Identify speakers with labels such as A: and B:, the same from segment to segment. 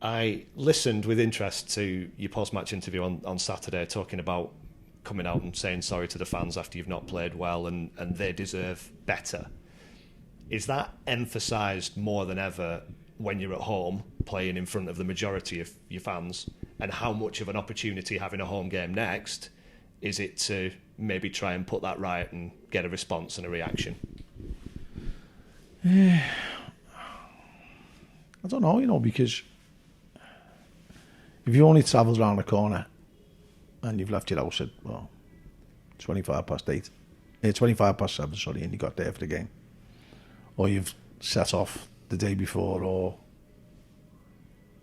A: I listened with interest to your post-match interview on Saturday, talking about coming out and saying sorry to the fans after you've not played well and they deserve better. Is that emphasised more than ever when you're at home playing in front of the majority of your fans? And how much of an opportunity having a home game next is it to maybe try and put that right and get a response and a reaction?
B: I don't know, because if you only travelled around the corner and you've left your house at, 25 past 7, sorry, and you got there for the game, or you've set off the day before, or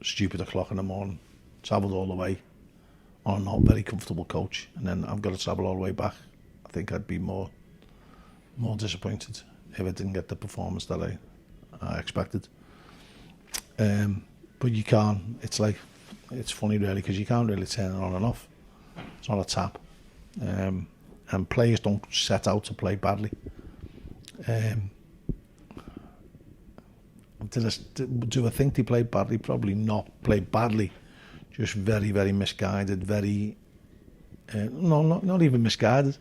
B: stupid o'clock in the morning, travelled all the way on a not very comfortable coach, and then I've got to travel all the way back, I think I'd be more disappointed if I didn't get the performance that I expected. But you can't, it's funny really, because you can't really turn it on and off. It's not a tap. And players don't set out to play badly. Do I think they played badly? Probably not played badly. Just very, very misguided, not even misguided.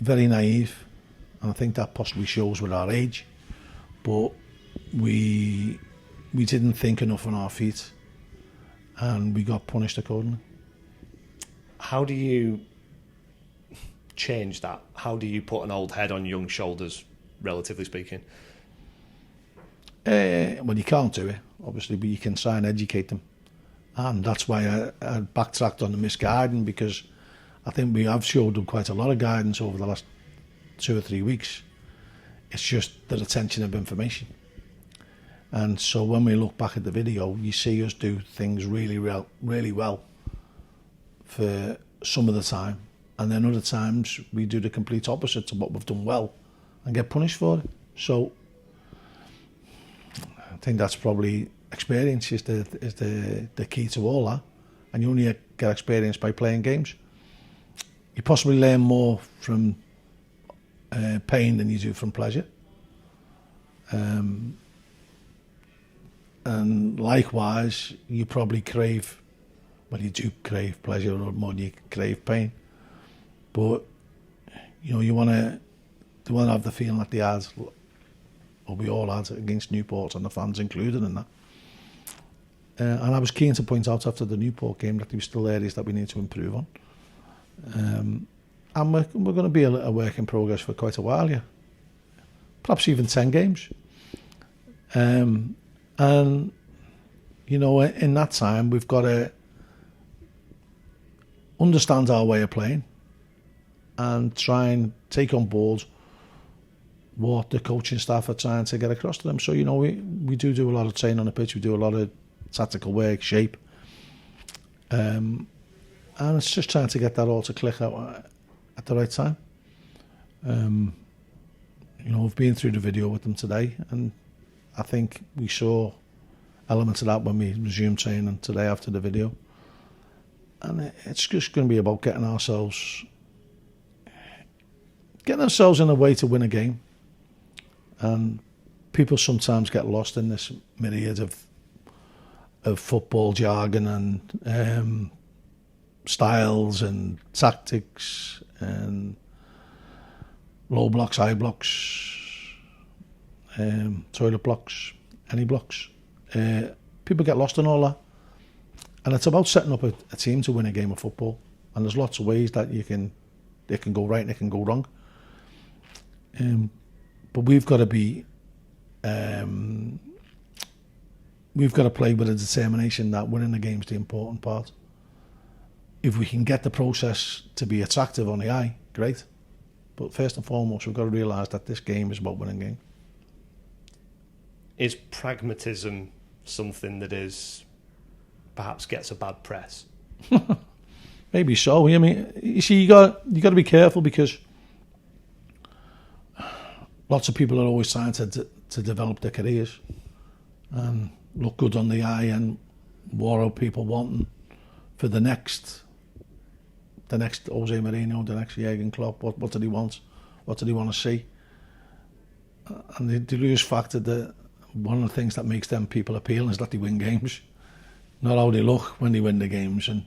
B: Very naive. And I think that possibly shows with our age. But we didn't think enough on our feet, and we got punished accordingly.
A: How do you change that? How do you put an old head on young shoulders, relatively speaking?
B: Well, you can't do it, obviously, but you can try and educate them. And that's why I backtracked on the misguiding, because I think we have showed them quite a lot of guidance over the last 2 or 3 weeks. It's just the retention of information. And so when we look back at the video, you see us do things really well for some of the time, and then other times we do the complete opposite to what we've done well and get punished for it. So I think that's probably experience is the key to all that, and you only get experience by playing games. You possibly learn more from pain than you do from pleasure. And likewise, you probably you do crave pleasure or more than you crave pain. But, you want to have the feeling that they had, or we all had, against Newport, and the fans included in that. And I was keen to point out after the Newport game that there were still areas that we need to improve on. And we're going to be a work in progress for quite a while, yeah. Perhaps even 10 games. And, in that time, we've got to understand our way of playing and try and take on board what the coaching staff are trying to get across to them. So, we do a lot of training on the pitch, we do a lot of tactical work, shape. And it's just trying to get that all to click out at the right time. We've been through the video with them today, and I think we saw elements of that when we resumed training today after the video. And it's just going to be about getting ourselves in a way to win a game. And people sometimes get lost in this myriad of football jargon and styles and tactics and low blocks, high blocks, toilet blocks, any blocks. People get lost in all that. And it's about setting up a team to win a game of football. And there's lots of ways that they can go right and they can go wrong. But we've got to be, we've got to play with a determination that winning the game's the important part. If we can get the process to be attractive on the eye, great. But first and foremost, we've got to realise that this game is about winning game.
A: Is pragmatism something that perhaps gets a bad press?
B: Maybe so. I mean, you see, you got to be careful, because lots of people are always trying to develop their careers and look good on the eye, and what are people wanting for the next Jose Mourinho, the next Jurgen Klopp? What do they want? What do they want to see? And they lose factor that one of the things that makes them people appealing is that they win games, not how they look when they win the games. And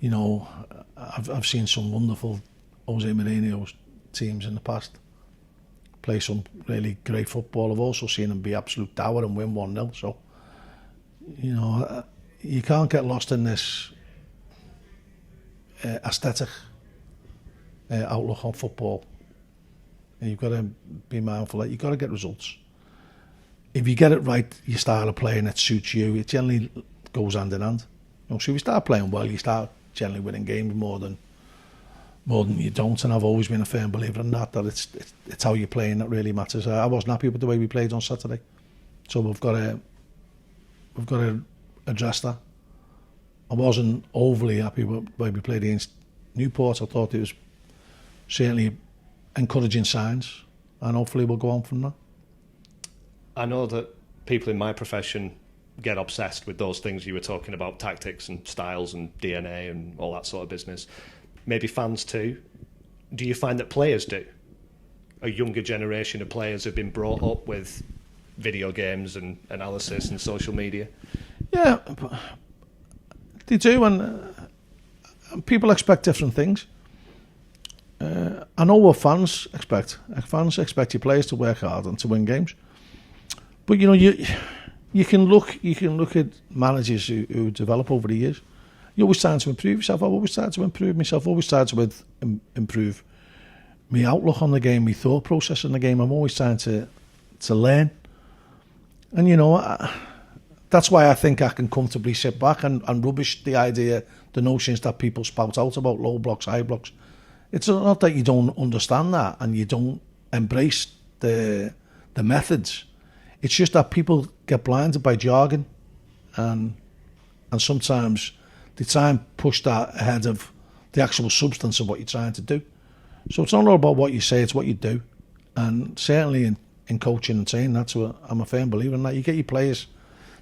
B: you know, I've seen some wonderful Jose Mourinho teams in the past play some really great football. I've also seen them be absolute dour and win 1-0. So, you know, you can't get lost in this aesthetic outlook on football. And you've got to be mindful that you've got to get results. If you get it right, you start a play and it suits you. It generally goes hand in hand. You know, so if you start playing well, you start generally winning games more than you don't. And I've always been a firm believer in that it's how you're playing that really matters. I wasn't happy with the way we played on Saturday, so we've got to address that. I wasn't overly happy with the way we played against Newport. I thought it was certainly encouraging signs, and hopefully we'll go on from that.
A: I know that people in my profession get obsessed with those things you were talking about, tactics and styles and DNA and all that sort of business. Maybe fans too. Do you find that players do? A younger generation of players have been brought up with video games and analysis and social media? Yeah,
B: they do, and people expect different things. I know what fans expect. Fans expect your players to work hard and to win games. But you know, you can look at managers who develop over the years. You always try to improve yourself. I've always tried to improve myself. Always tried to improve my outlook on the game, my thought process in the game. I'm always trying to learn. And you know, that's why I think I can comfortably sit back and rubbish the idea, the notions that people spout out about low blocks, high blocks. It's not that you don't understand that and you don't embrace the methods. It's just that people get blinded by jargon, and sometimes they try and push that ahead of the actual substance of what you're trying to do. So it's not all about what you say, it's what you do. And certainly in coaching and training, that's what I'm a firm believer in, that you get your players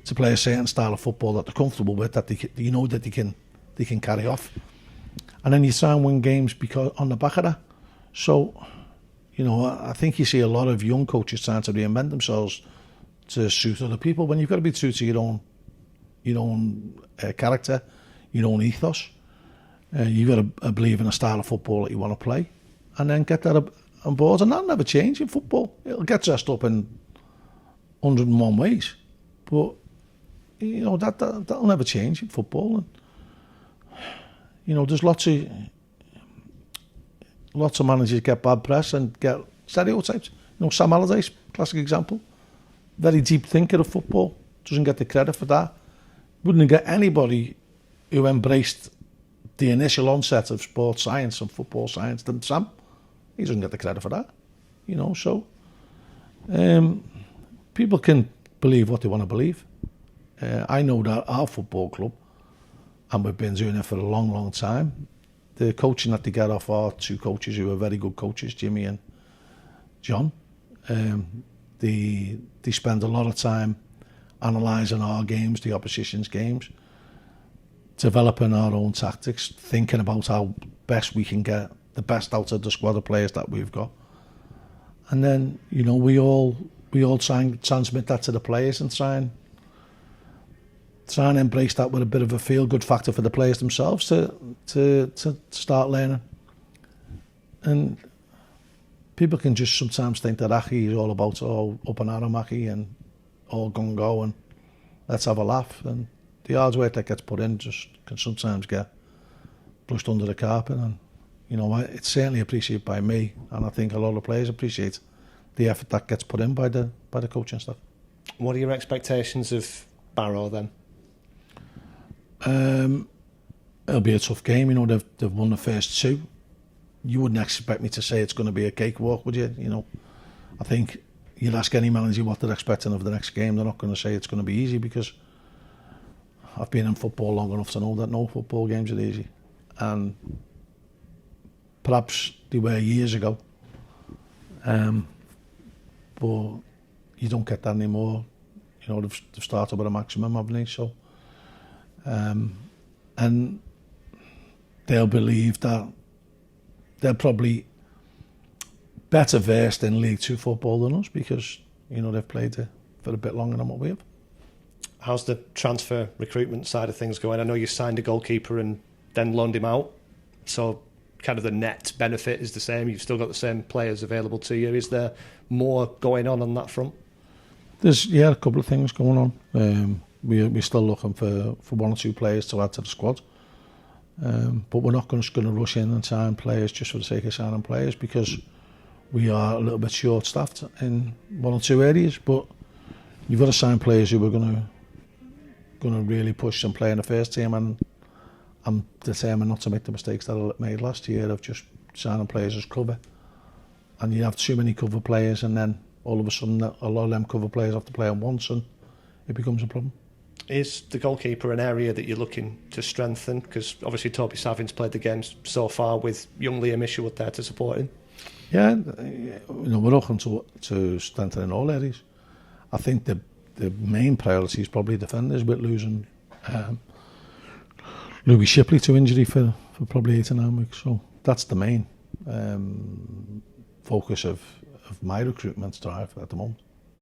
B: to play a certain style of football that they're comfortable with, that you know that they can carry off. And then you try and win games because on the back of that. So, you know, I think you see a lot of young coaches trying to reinvent themselves to suit other people, when you've got to be true to your own character, your own ethos. You've got to believe in a style of football that you want to play, and then get that on board. And that'll never change in football. It'll get dressed up in 101 ways, but you know that'll never change in football. And you know, there's lots of managers get bad press and get stereotypes. You know, Sam Allardyce, classic example. Very deep thinker of football, doesn't get the credit for that. Wouldn't get anybody who embraced the initial onset of sports science and football science than Sam. He doesn't get the credit for that, you know. So people can believe what they want to believe. I know that our football club, and we've been doing it for a long, long time, the coaching that they get off our two coaches who are very good coaches, Jimmy and John. They spend a lot of time analysing our games, the opposition's games, developing our own tactics, thinking about how best we can get the best out of the squad of players that we've got. And then, you know, we all try and transmit that to the players and try and embrace that with a bit of a feel-good factor for the players themselves to start learning. And people can just sometimes think that Aki is all about up and arm Aki and all gung-go and let's have a laugh. And the hard work that gets put in just can sometimes get brushed under the carpet. And, you know, it's certainly appreciated by me, and I think a lot of players appreciate the effort that gets put in by the coaching staff.
A: What are your expectations of Barrow then?
B: It'll be a tough game. You know, they've won the first two. You wouldn't expect me to say it's going to be a cakewalk, would you? You know, I think you'll ask any manager what they're expecting of the next game. They're not going to say it's going to be easy, because I've been in football long enough to know that no football games are easy. And perhaps they were years ago. But you don't get that anymore. You know, they've started with a maximum, haven't they? So, and they'll believe that they're probably better versed in League Two football than us, because, you know, they've played it a bit longer than what we have.
A: How's the transfer recruitment side of things going? I know you signed a goalkeeper and then loaned him out, so kind of the net benefit is the same. You've still got the same players available to you. Is there more going on that front?
B: There's a couple of things going on. We're still looking for one or two players to add to the squad, but we're not just going to rush in and sign players just for the sake of signing players, because we are a little bit short-staffed in one or two areas. But you've got to sign players who are going to really push and play in the first team, and I'm determined not to make the mistakes that I made last year of just signing players as cover. And you have too many cover players, and then all of a sudden a lot of them cover players have to play on once, and it becomes a problem.
A: Is the goalkeeper an area that you're looking to strengthen? Because obviously Toby Savin's played the games so far with young Liam Isherwood there to support him.
B: Yeah, we're looking to strengthen in all areas. I think the main priority is probably defenders, with losing Louis Shipley to injury for probably 8 or 9 weeks. So that's the main focus of my recruitment drive at the moment.